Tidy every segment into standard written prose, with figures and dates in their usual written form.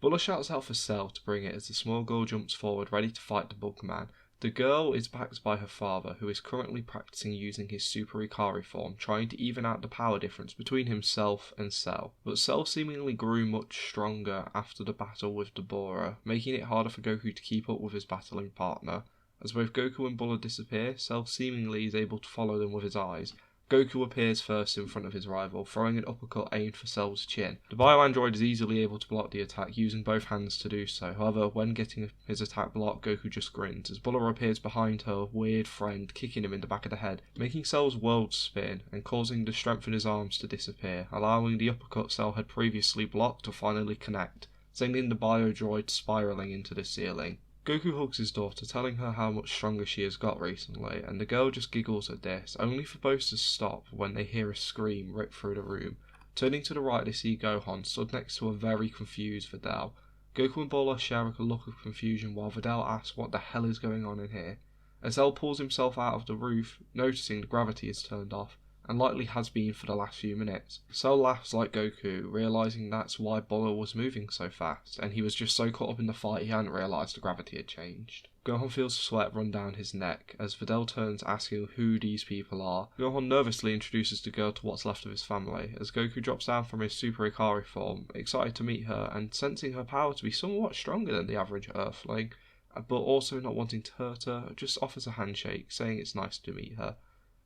Bulma shouts out for Cell to bring it as the small girl jumps forward ready to fight the Bugman. The girl is backed by her father, who is currently practicing using his Super Ikari form, trying to even out the power difference between himself and Cell. But Cell seemingly grew much stronger after the battle with Dabura, making it harder for Goku to keep up with his battling partner. As both Goku and Bulma disappear, Cell seemingly is able to follow them with his eyes. Goku appears first in front of his rival, throwing an uppercut aimed for Cell's chin. The bio-android is easily able to block the attack, using both hands to do so. However, when getting his attack blocked, Goku just grins, as Bulma appears behind her weird friend, kicking him in the back of the head, making Cell's world spin, and causing the strength in his arms to disappear, allowing the uppercut Cell had previously blocked to finally connect, sending the bio-droid spiralling into the ceiling. Goku hugs his daughter, telling her how much stronger she has got recently, and the girl just giggles at this, only for both to stop when they hear a scream rip through the room. Turning to the right, they see Gohan stood next to a very confused Videl. Goku and Bulma share a look of confusion while Videl asks what the hell is going on in here. As Cell pulls himself out of the roof, noticing the gravity is turned off, and likely has been for the last few minutes. Cell laughs like Goku, realising that's why Bulma was moving so fast, and he was just so caught up in the fight he hadn't realised the gravity had changed. Gohan feels sweat run down his neck as Videl turns asking who these people are. Gohan nervously introduces the girl to what's left of his family, as Goku drops down from his Super Ikari form, excited to meet her and sensing her power to be somewhat stronger than the average Earthling, but also not wanting to hurt her, just offers a handshake, saying it's nice to meet her.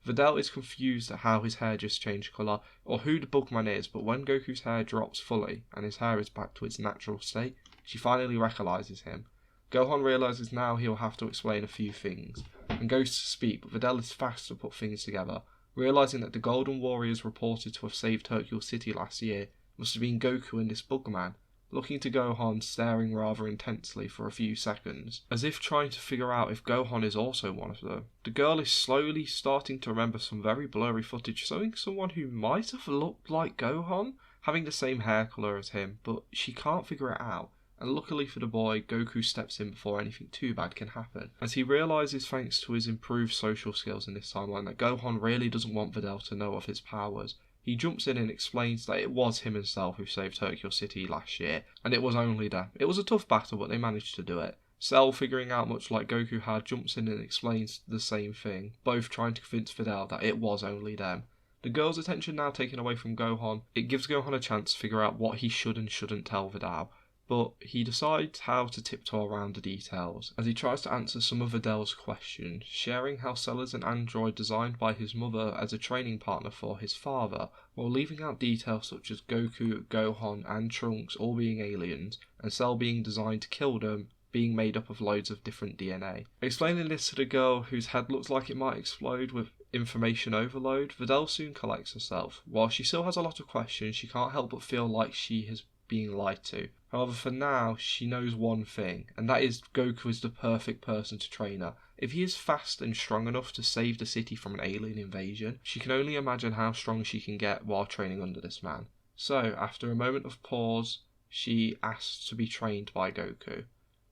Videl is confused at how his hair just changed colour, or who the Bugman is, but when Goku's hair drops fully, and his hair is back to its natural state, she finally recognises him. Gohan realises now he'll have to explain a few things, and goes to speak, but Videl is fast to put things together, realising that the Golden Warriors reported to have saved Tokyo City last year must have been Goku and this Bugman, looking to Gohan, staring rather intensely for a few seconds, as if trying to figure out if Gohan is also one of them. The girl is slowly starting to remember some very blurry footage showing someone who might have looked like Gohan, having the same hair colour as him, but she can't figure it out. And luckily for the boy, Goku steps in before anything too bad can happen, as he realises thanks to his improved social skills in this timeline that Gohan really doesn't want Videl to know of his powers. He jumps in and explains that it was him himself who saved Tokyo City last year, and it was only them. It was a tough battle, but they managed to do it. Cell, figuring out much like Goku had, jumps in and explains the same thing, both trying to convince Videl that it was only them. The girl's attention now taken away from Gohan, it gives Gohan a chance to figure out what he should and shouldn't tell Videl, but he decides how to tiptoe around the details, as he tries to answer some of Videl's questions, sharing how Cell is an android designed by his mother as a training partner for his father, while leaving out details such as Goku, Gohan and Trunks all being aliens, and Cell being designed to kill them, being made up of loads of different DNA. Explaining this to the girl whose head looks like it might explode with information overload, Videl soon collects herself. While she still has a lot of questions, she can't help but feel like she has being lied to. However, for now, she knows one thing, and that is Goku is the perfect person to train her. If he is fast and strong enough to save the city from an alien invasion, she can only imagine how strong she can get while training under this man. So, after a moment of pause, she asks to be trained by Goku.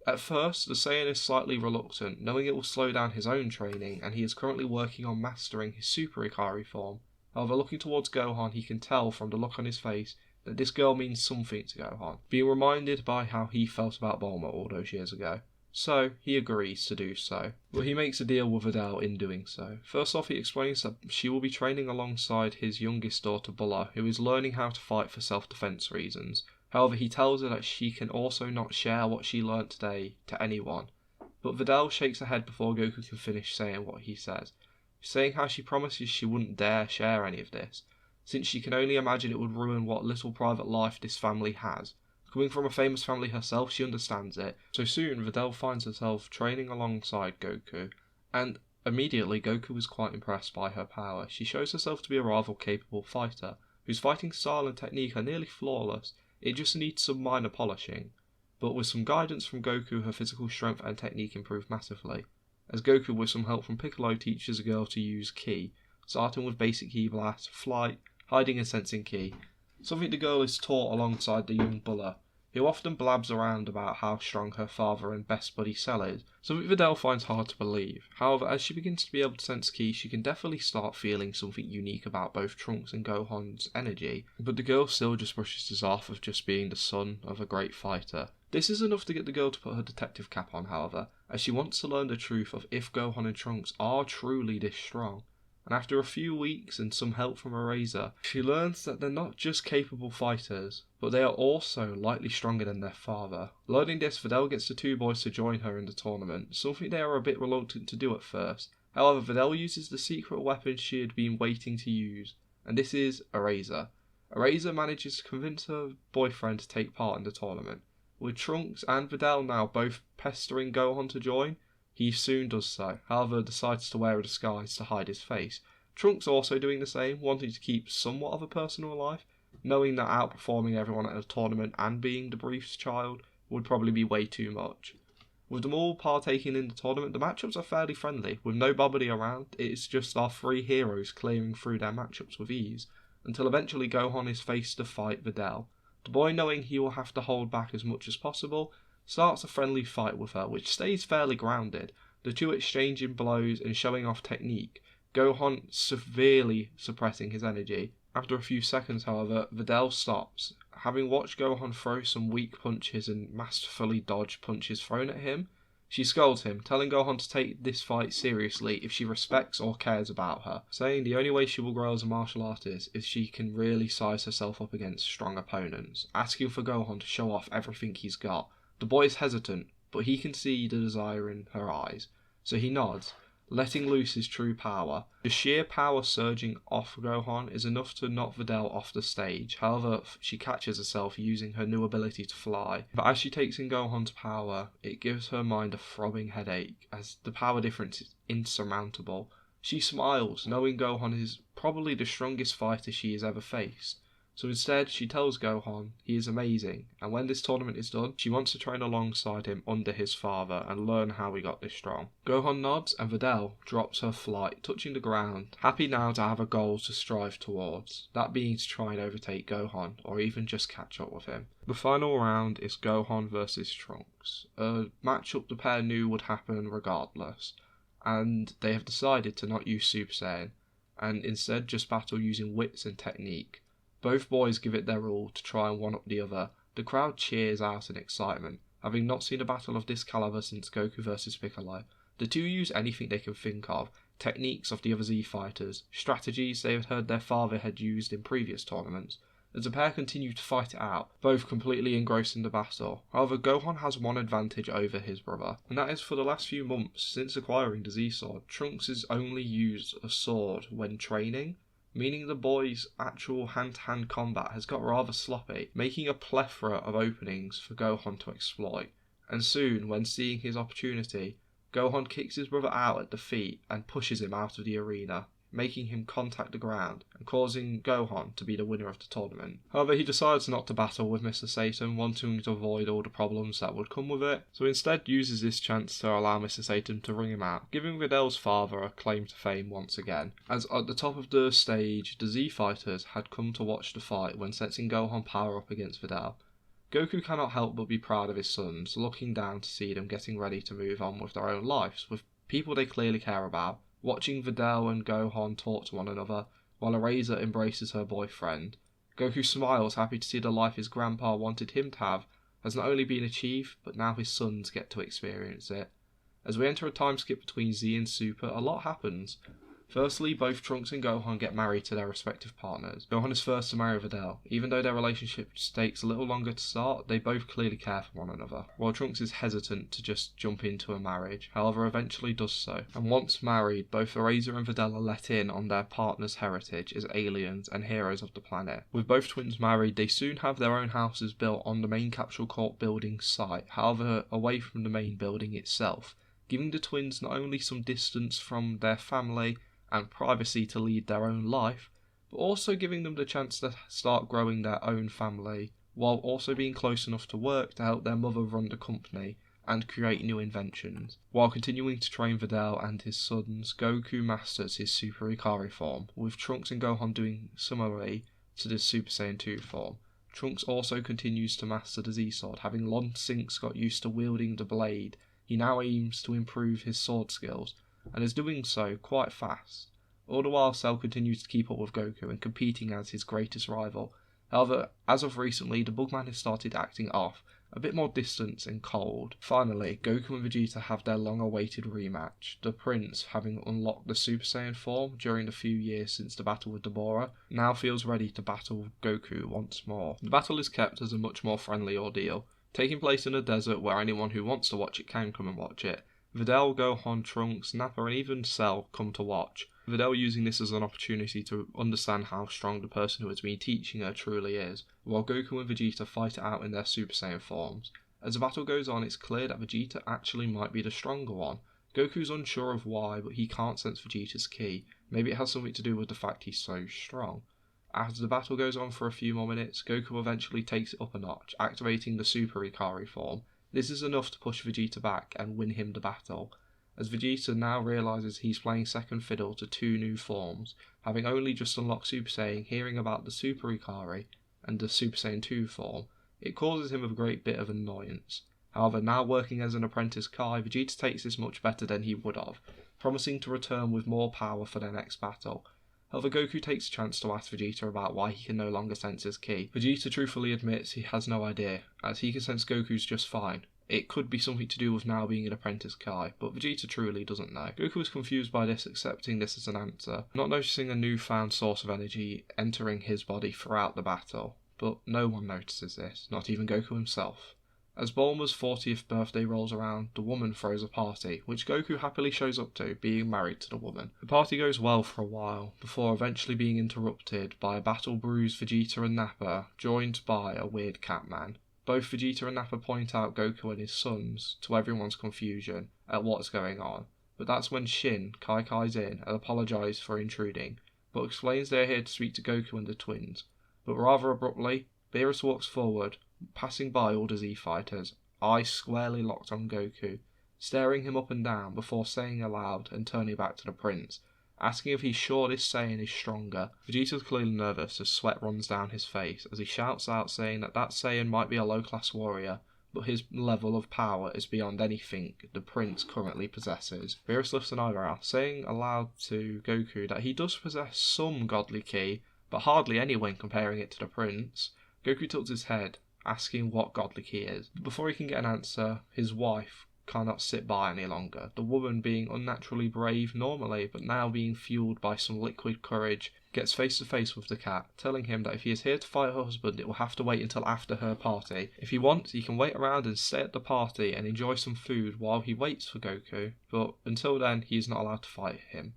At first, the Saiyan is slightly reluctant, knowing it will slow down his own training, and he is currently working on mastering his Super Ikari form. However, looking towards Gohan, he can tell from the look on his face that this girl means something to Gohan, being reminded by how he felt about Bulma all those years ago. So, he agrees to do so, but he makes a deal with Videl in doing so. First off, he explains that she will be training alongside his youngest daughter Bulma, who is learning how to fight for self-defense reasons. However, he tells her that she can also not share what she learnt today to anyone. But Videl shakes her head before Goku can finish saying what he says, saying how she promises she wouldn't dare share any of this, since she can only imagine it would ruin what little private life this family has. Coming from a famous family herself, she understands it, so soon Videl finds herself training alongside Goku, and immediately Goku is quite impressed by her power. She shows herself to be a rather capable fighter, whose fighting style and technique are nearly flawless, it just needs some minor polishing. But with some guidance from Goku, her physical strength and technique improve massively, as Goku with some help from Piccolo teaches a girl to use Ki, starting with basic Ki blast, flight, hiding and sensing Ki, something the girl is taught alongside the young Bulma. who often blabs around about how strong her father and best buddy Cell is, something Videl finds hard to believe. However, as she begins to be able to sense ki, she can definitely start feeling something unique about both Trunks and Gohan's energy, but the girl still just brushes this off of just being the son of a great fighter. This is enough to get the girl to put her detective cap on, however, as she wants to learn the truth of if Gohan and Trunks are truly this strong. And after a few weeks and some help from Eraser, she learns that they're not just capable fighters, but they are also likely stronger than their father. Learning this, Videl gets the two boys to join her in the tournament, something they are a bit reluctant to do at first. However, Videl uses the secret weapon she had been waiting to use, and this is Eraser. Eraser manages to convince her boyfriend to take part in the tournament. With Trunks and Videl now both pestering Gohan to join, he soon does so, however decides to wear a disguise to hide his face. Trunks also doing the same, wanting to keep somewhat of a personal life, knowing that outperforming everyone at a tournament and being the brief's child would probably be way too much. With them all partaking in the tournament, the matchups are fairly friendly. With no Babidi around, it's just our three heroes clearing through their matchups with ease, until eventually Gohan is faced to fight Videl. The boy, knowing he will have to hold back as much as possible, starts a friendly fight with her, which stays fairly grounded, the two exchanging blows and showing off technique, Gohan severely suppressing his energy. After a few seconds, however, Videl stops. Having watched Gohan throw some weak punches and masterfully dodge punches thrown at him, she scolds him, telling Gohan to take this fight seriously if she respects or cares about her, saying the only way she will grow as a martial artist is she can really size herself up against strong opponents, asking for Gohan to show off everything he's got. The boy is hesitant, but he can see the desire in her eyes, so he nods, letting loose his true power. The sheer power surging off Gohan is enough to knock Videl off the stage. However, she catches herself using her new ability to fly. But as she takes in Gohan's power, it gives her mind a throbbing headache, as the power difference is insurmountable. She smiles, knowing Gohan is probably the strongest fighter she has ever faced. So instead, she tells Gohan he is amazing, and when this tournament is done, she wants to train alongside him under his father and learn how he got this strong. Gohan nods and Videl drops her flight, touching the ground, happy now to have a goal to strive towards, that being to try and overtake Gohan, or even just catch up with him. The final round is Gohan versus Trunks, a matchup the pair knew would happen regardless, and they have decided to not use Super Saiyan, and instead just battle using wits and technique. Both boys give it their all to try and one-up the other. The crowd cheers out in excitement, having not seen a battle of this caliber since Goku vs Piccolo. The two use anything they can think of, techniques of the other Z fighters, strategies they had heard their father had used in previous tournaments, as the pair continue to fight it out, both completely engrossed in the battle. However, Gohan has one advantage over his brother, and that is for the last few months since acquiring the Z-Sword, Trunks has only used a sword when training, meaning the boy's actual hand-to-hand combat has got rather sloppy, making a plethora of openings for Gohan to exploit. And soon, when seeing his opportunity, Gohan kicks his brother out at the feet and pushes him out of the arena, making him contact the ground and causing Gohan to be the winner of the tournament. However, he decides not to battle with Mr. Satan, wanting to avoid all the problems that would come with it, so instead uses this chance to allow Mr. Satan to ring him out, giving Videl's father a claim to fame once again. As at the top of the stage, the Z fighters had come to watch the fight when sensing Gohan power up against Videl. Goku cannot help but be proud of his sons, looking down to see them getting ready to move on with their own lives, with people they clearly care about. Watching Videl and Gohan talk to one another, while Eraser embraces her boyfriend, Goku smiles, happy to see the life his grandpa wanted him to have has not only been achieved, but now his sons get to experience it. As we enter a time skip between Z and Super, a lot happens. Firstly, both Trunks and Gohan get married to their respective partners. Gohan is first to marry Videl. Even though their relationship takes a little longer to start, they both clearly care for one another, while Trunks is hesitant to just jump into a marriage, however eventually does so. And once married, both Eraser and Videl are let in on their partner's heritage as aliens and heroes of the planet. With both twins married, they soon have their own houses built on the main Capsule Corp building site, however away from the main building itself, giving the twins not only some distance from their family and privacy to lead their own life, but also giving them the chance to start growing their own family, while also being close enough to work to help their mother run the company and create new inventions. While continuing to train Videl and his sons, Goku masters his Super Ikari form, with Trunks and Gohan doing similarly to the Super Saiyan 2 form. Trunks also continues to master the Z-Sword, having long since got used to wielding the blade. He now aims to improve his sword skills, and is doing so quite fast. All the while, Cell continues to keep up with Goku and competing as his greatest rival. However, as of recently, the Bugman has started acting off, a bit more distant and cold. Finally, Goku and Vegeta have their long-awaited rematch. The Prince, having unlocked the Super Saiyan form during the few years since the battle with Dabura, now feels ready to battle Goku once more. The battle is kept as a much more friendly ordeal, taking place in a desert where anyone who wants to watch it can come and watch it. Videl, Gohan, Trunks, Nappa and even Cell come to watch. Videl using this as an opportunity to understand how strong the person who has been teaching her truly is, while Goku and Vegeta fight it out in their Super Saiyan forms. As the battle goes on, it's clear that Vegeta actually might be the stronger one. Goku's unsure of why, but he can't sense Vegeta's ki. Maybe it has something to do with the fact he's so strong. As the battle goes on for a few more minutes, Goku eventually takes it up a notch, activating the Super Ikari form. This is enough to push Vegeta back and win him the battle, as Vegeta now realises he's playing second fiddle to two new forms, having only just unlocked Super Saiyan. Hearing about the Super Ikari and the Super Saiyan 2 form, it causes him a great bit of annoyance. However, now working as an apprentice Kai, Vegeta takes this much better than he would have, promising to return with more power for their next battle. However, Goku takes a chance to ask Vegeta about why he can no longer sense his ki. Vegeta truthfully admits he has no idea, as he can sense Goku's just fine. It could be something to do with now being an apprentice Kai, but Vegeta truly doesn't know. Goku is confused by this, accepting this as an answer, not noticing a newfound source of energy entering his body throughout the battle. But no one notices this, not even Goku himself. As Bulma's 40th birthday rolls around, the woman throws a party, which Goku happily shows up to, being married to the woman. The party goes well for a while, before eventually being interrupted by a battle-bruised Vegeta and Nappa, joined by a weird Catman. Both Vegeta and Nappa point out Goku and his sons, to everyone's confusion, at what's going on. But that's when Shin Kai's in and apologises for intruding, but explains they are here to speak to Goku and the twins. But rather abruptly, Beerus walks forward, passing by all the Z-fighters, eyes squarely locked on Goku, staring him up and down before saying aloud and turning back to the prince, asking if he's sure this Saiyan is stronger. Vegeta's clearly nervous as sweat runs down his face as he shouts out saying that Saiyan might be a low-class warrior, but his level of power is beyond anything the prince currently possesses. Beerus lifts an eyebrow, saying aloud to Goku that he does possess some godly ki, but hardly any when comparing it to the prince. Goku tilts his head, asking what godly ki is. But before he can get an answer, his wife cannot sit by any longer, the woman being unnaturally brave normally, but now being fueled by some liquid courage, gets face to face with the cat, telling him that if he is here to fight her husband, it will have to wait until after her party. If he wants, he can wait around and stay at the party and enjoy some food while he waits for Goku, but until then he is not allowed to fight him.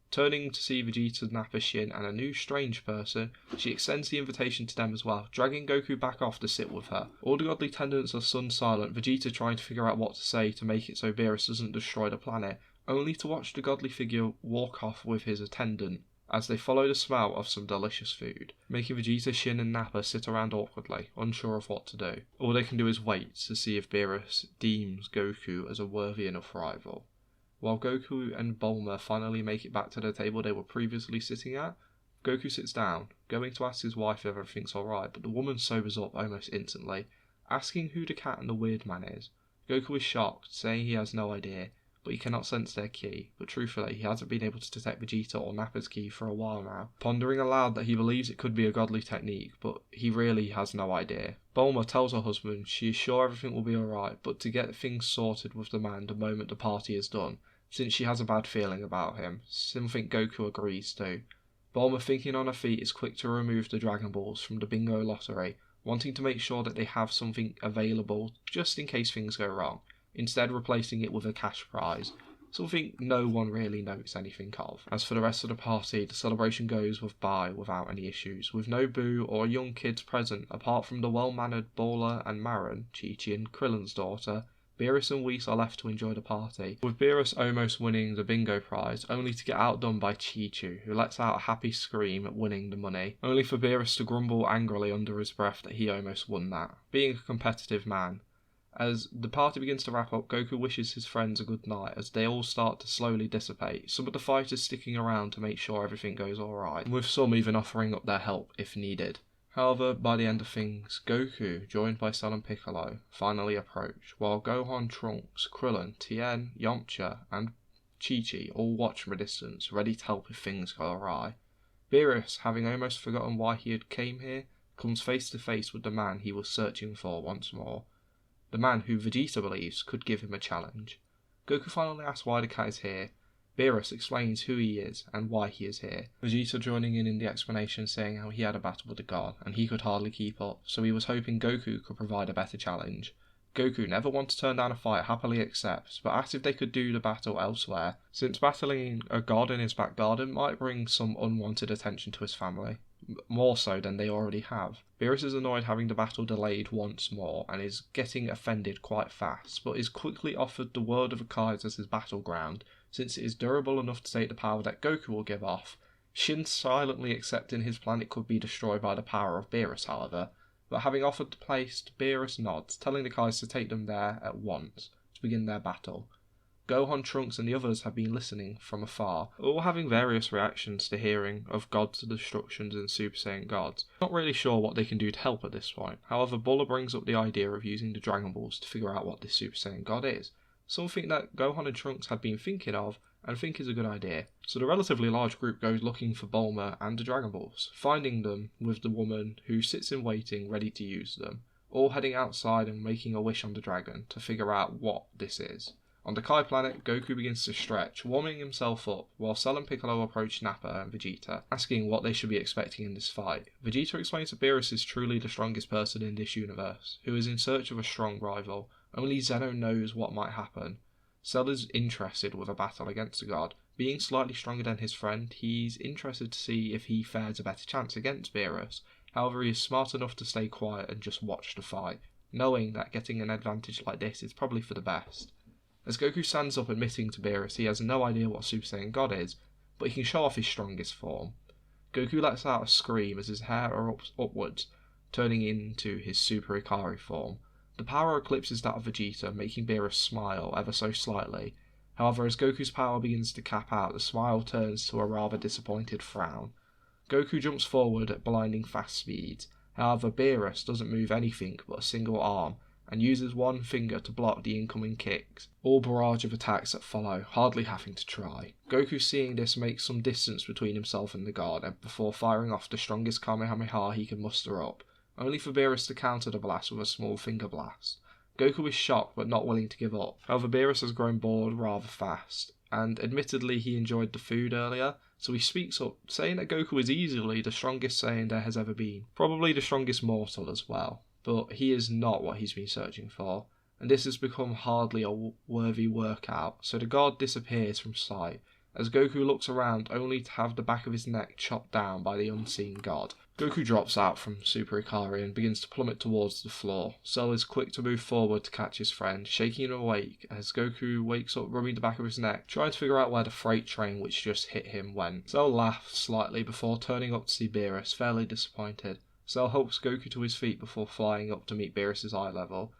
Turning to see Vegeta, Nappa, Shin and a new strange person, she extends the invitation to them as well, dragging Goku back off to sit with her. All the godly attendants are stunned silent, Vegeta trying to figure out what to say to make it so Beerus doesn't destroy the planet, only to watch the godly figure walk off with his attendant, as they follow the smell of some delicious food, making Vegeta, Shin and Nappa sit around awkwardly, unsure of what to do. All they can do is wait to see if Beerus deems Goku as a worthy enough rival. While Goku and Bulma finally make it back to the table they were previously sitting at, Goku sits down, going to ask his wife if everything's alright, but the woman sobers up almost instantly, asking who the cat and the weird man is. Goku is shocked, saying he has no idea, but he cannot sense their ki, but truthfully he hasn't been able to detect Vegeta or Nappa's ki for a while now, pondering aloud that he believes it could be a godly technique, but he really has no idea. Bulma tells her husband she is sure everything will be alright, but to get things sorted with the man the moment the party is done, since she has a bad feeling about him, something Goku agrees to. Bulma, thinking on her feet, is quick to remove the Dragon Balls from the bingo lottery, wanting to make sure that they have something available just in case things go wrong, instead replacing it with a cash prize, something no one really knows anything of. As for the rest of the party, the celebration goes by without any issues, with no Boo or young kids present apart from the well-mannered Bola and Marin, Chi-Chi and Krillin's daughter. Beerus and Whis are left to enjoy the party, with Beerus almost winning the bingo prize, only to get outdone by Chi-Chu, who lets out a happy scream at winning the money, only for Beerus to grumble angrily under his breath that he almost won that, being a competitive man. As the party begins to wrap up, Goku wishes his friends a good night as they all start to slowly dissipate, some of the fighters sticking around to make sure everything goes alright, with some even offering up their help if needed. However, by the end of things, Goku, joined by Cell and Piccolo, finally approach, while Gohan, Trunks, Krillin, Tien, Yamcha, and Chi-Chi all watch from a distance, ready to help if things go awry. Beerus, having almost forgotten why he had came here, comes face to face with the man he was searching for once more. The man who Vegeta believes could give him a challenge. Goku finally asks why the cat is here. Beerus explains who he is and why he is here. Vegeta joining in the explanation, saying how he had a battle with the god and he could hardly keep up, so he was hoping Goku could provide a better challenge. Goku, never want to turn down a fight, happily accepts, but asks if they could do the battle elsewhere, since battling a god in his back garden might bring some unwanted attention to his family, more so than they already have. Beerus is annoyed having the battle delayed once more, and is getting offended quite fast, but is quickly offered the world of Akai's as his battleground, since it is durable enough to take the power that Goku will give off. Shin silently accepting his planet could be destroyed by the power of Beerus, however, but having offered the place, Beerus nods, telling the Kais to take them there at once to begin their battle. Gohan, Trunks and the others have been listening from afar, all having various reactions to hearing of God's destructions and Super Saiyan Gods. Not really sure what they can do to help at this point. However, Bulma brings up the idea of using the Dragon Balls to figure out what this Super Saiyan God is, something that Gohan and Trunks had been thinking of and think is a good idea. So the relatively large group goes looking for Bulma and the Dragon Balls, finding them with the woman who sits in waiting ready to use them, all heading outside and making a wish on the dragon to figure out what this is. On the Kai planet, Goku begins to stretch, warming himself up, while Cell and Piccolo approach Nappa and Vegeta, asking what they should be expecting in this fight. Vegeta explains that Beerus is truly the strongest person in this universe, who is in search of a strong rival. Only Zeno knows what might happen. Cell is interested with a battle against the god. Being slightly stronger than his friend, he's interested to see if he fares a better chance against Beerus. However, he is smart enough to stay quiet and just watch the fight, knowing that getting an advantage like this is probably for the best. As Goku stands up admitting to Beerus he has no idea what Super Saiyan God is, but he can show off his strongest form. Goku lets out a scream as his hair erupts upwards, turning into his Super Ikari form. The power eclipses that of Vegeta, making Beerus smile ever so slightly. However, as Goku's power begins to cap out, the smile turns to a rather disappointed frown. Goku jumps forward at blinding fast speeds. However, Beerus doesn't move anything but a single arm, and uses one finger to block the incoming kicks, all barrage of attacks that follow, hardly having to try. Goku, seeing this, makes some distance between himself and the god before firing off the strongest Kamehameha he can muster up, only for Beerus to counter the blast with a small finger blast. Goku is shocked but not willing to give up. However, Beerus has grown bored rather fast, and admittedly he enjoyed the food earlier, so he speaks up, saying that Goku is easily the strongest Saiyan there has ever been, probably the strongest mortal as well. But he is not what he's been searching for, and this has become hardly a worthy workout, so the god disappears from sight, as Goku looks around only to have the back of his neck chopped down by the unseen god. Goku drops out from Super Ikari and begins to plummet towards the floor. Cell is quick to move forward to catch his friend, shaking him awake as Goku wakes up rubbing the back of his neck, trying to figure out where the freight train which just hit him went. Cell laughs slightly before turning up to see Beerus, fairly disappointed. Cell helps Goku to his feet before flying up to meet Beerus' eye level.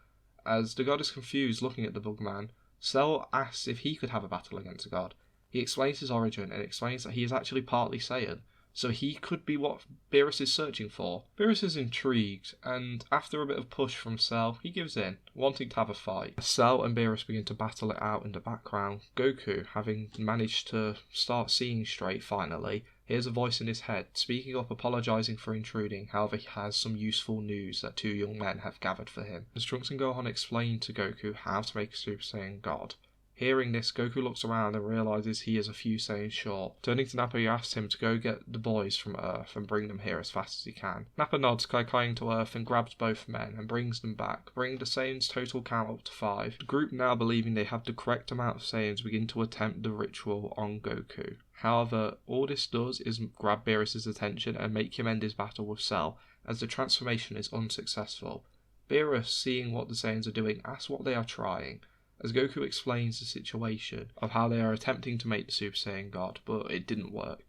As the god is confused looking at the Bugman, Cell asks if he could have a battle against the god. He explains his origin and explains that he is actually partly Saiyan, so he could be what Beerus is searching for. Beerus is intrigued, and after a bit of push from Cell, he gives in, wanting to have a fight. As Cell and Beerus begin to battle it out in the background, Goku, having managed to start seeing straight finally, hears a voice in his head, speaking up, apologising for intruding. However, he has some useful news that two young men have gathered for him. As Trunks and Gohan explain to Goku how to make a Super Saiyan God. Hearing this, Goku looks around and realises he is a few Saiyans short. Turning to Nappa, he asks him to go get the boys from Earth and bring them here as fast as he can. Nappa nods, Kaikaing to Earth and grabs both men and brings them back, bringing the Saiyans' total count up to 5. The group, now believing they have the correct amount of Saiyans, begin to attempt the ritual on Goku. However, all this does is grab Beerus' attention and make him end his battle with Cell, as the transformation is unsuccessful. Beerus, seeing what the Saiyans are doing, asks what they are trying, as Goku explains the situation of how they are attempting to make the Super Saiyan God, but it didn't work.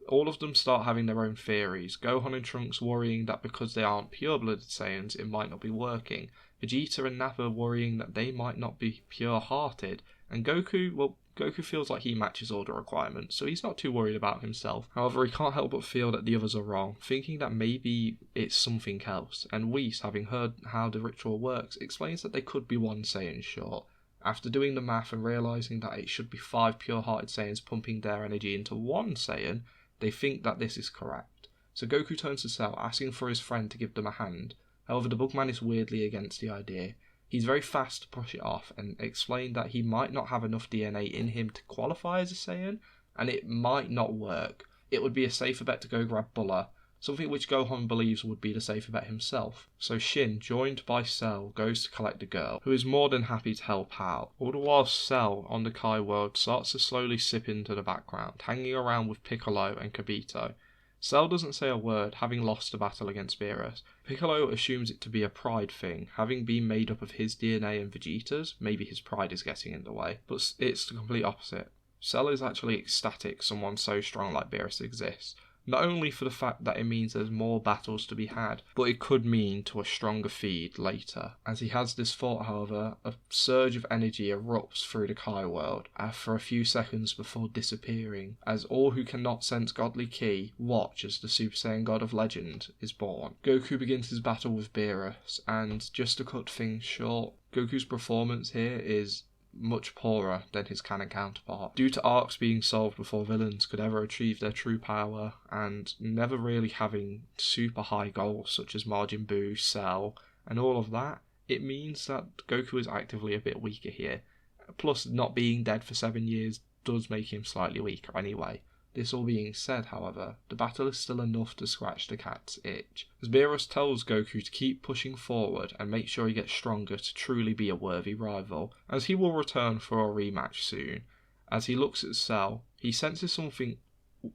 All of them start having their own theories, Gohan and Trunks worrying that because they aren't pure-blooded Saiyans it might not be working, Vegeta and Nappa worrying that they might not be pure-hearted, and Goku, well, Goku feels like he matches all the requirements, so he's not too worried about himself. However, he can't help but feel that the others are wrong, thinking that maybe it's something else, and Whis, having heard how the ritual works, explains that they could be one Saiyan short. After doing the math and realising that it should be 5 pure-hearted Saiyans pumping their energy into one Saiyan, they think that this is correct. So Goku turns to Cell, asking for his friend to give them a hand. However, the Bugman is weirdly against the idea. He's very fast to push it off and explain that he might not have enough DNA in him to qualify as a Saiyan, and it might not work. It would be a safer bet to go grab Bulma, something which Gohan believes would be the safer bet himself. So Shin, joined by Cell, goes to collect the girl, who is more than happy to help out. All the while Cell, on the Kai world, starts to slowly slip into the background, hanging around with Piccolo and Kibito. Cell doesn't say a word, having lost the battle against Beerus. Piccolo assumes it to be a pride thing, having been made up of his DNA and Vegeta's. Maybe his pride is getting in the way, but it's the complete opposite. Cell is actually ecstatic someone so strong like Beerus exists. Not only for the fact that it means there's more battles to be had, but it could mean to a stronger feed later. As he has this thought, however, a surge of energy erupts through the Kai world for a few seconds before disappearing, as all who cannot sense godly ki watch as the Super Saiyan God of Legend is born. Goku begins his battle with Beerus, and just to cut things short, Goku's performance here is much poorer than his canon counterpart, due to arcs being solved before villains could ever achieve their true power, and never really having super high goals such as Majin Buu, Cell, and all of that. It means that Goku is actively a bit weaker here. Plus, not being dead for 7 years does make him slightly weaker anyway. This all being said, however, the battle is still enough to scratch the cat's itch, as Beerus tells Goku to keep pushing forward and make sure he gets stronger to truly be a worthy rival, as he will return for a rematch soon. As he looks at Cell, he senses something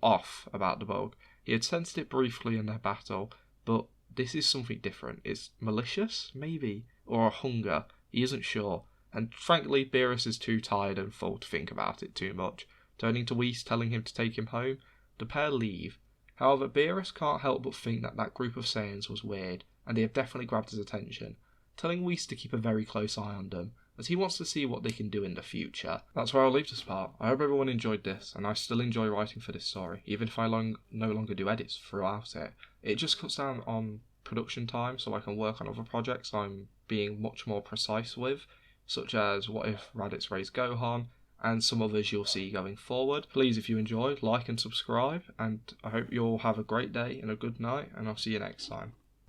off about the bug. He had sensed it briefly in their battle, but this is something different. It's malicious, maybe, or a hunger, he isn't sure, and frankly Beerus is too tired and full to think about it too much. Turning to Whis, telling him to take him home, the pair leave. However, Beerus can't help but think that that group of Saiyans was weird, and they have definitely grabbed his attention, telling Whis to keep a very close eye on them, as he wants to see what they can do in the future. That's where I'll leave this part. I hope everyone enjoyed this, and I still enjoy writing for this story, even if I no longer do edits throughout it. It just cuts down on production time, so I can work on other projects I'm being much more precise with, such as What If Raditz Raised Gohan, and some others you'll see going forward. Please, if you enjoyed, like and subscribe, and I hope you all have a great day and a good night, and I'll see you next time.